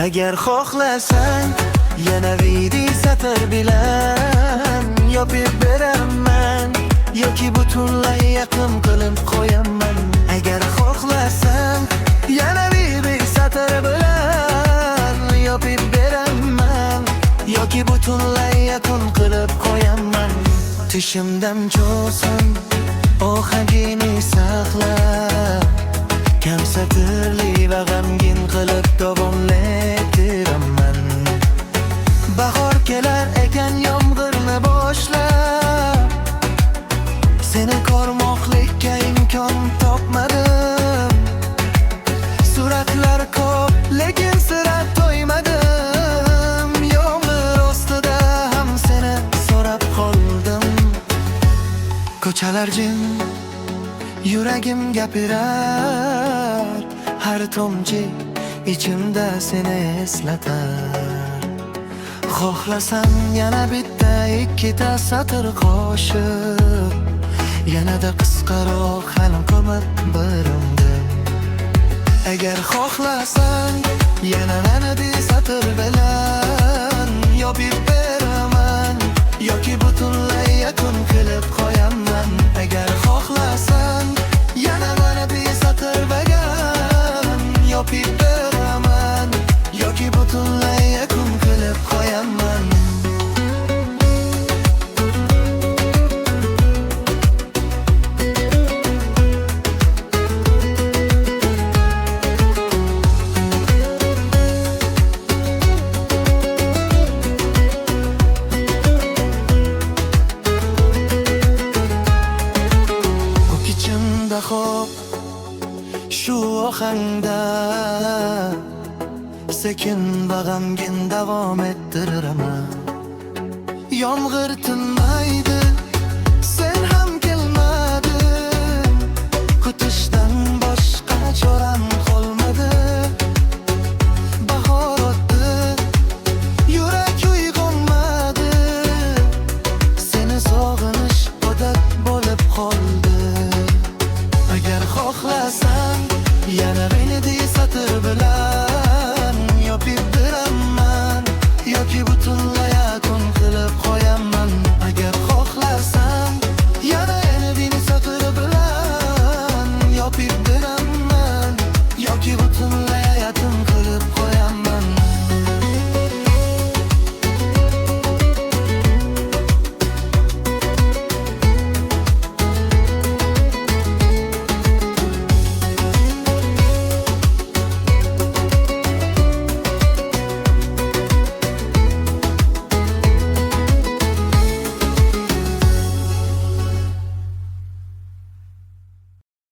Agar xohlasang yana video satr bilan yopib beraman, yoki butunlay yaqin qilib qo'yaman. Agar xohlasang yana video satr bilan yopib beraman, yoki butunlay yaqin qilib qo'yaman. Tishimdan cho'sin ohangini saqlab, kam satrli va g'amgin qilib davomlaytiraman. Bahor kelar ekan yomg'irni boshlab, seni ko'rmoqlikka imkon topmadim. Suratlar ko'p, lekin sira to'ymadim. Yomg'ir ostida ham seni so'rab qoldim. Ko'chalar jim, yuragim gapirar, har tomchi ichimda seni eslatar. Xohlasam yana bitta ikkita satr qo'shib, yanada qisqaroq hali qilib birimdim. Agar xohlasang yana bir satr bilan yopib beraman, yoki butunlay yakun qilib qo'yaman. Agar xohlasang yana bir satr bilan yopib beraman, yoki butunlay yakun qilib qo'yaman. Xo'p, shu ohangda sekin va g'amgin davom ettiraman. Yomg'ir tinmaydi, sen ham kelmading. Kutishdan boshqa choram qolmadi. Bahor o'tdi, yurak uyg'onmadi. Seni sog'inish odat bo'lib qoldi. Agar xohlasang yana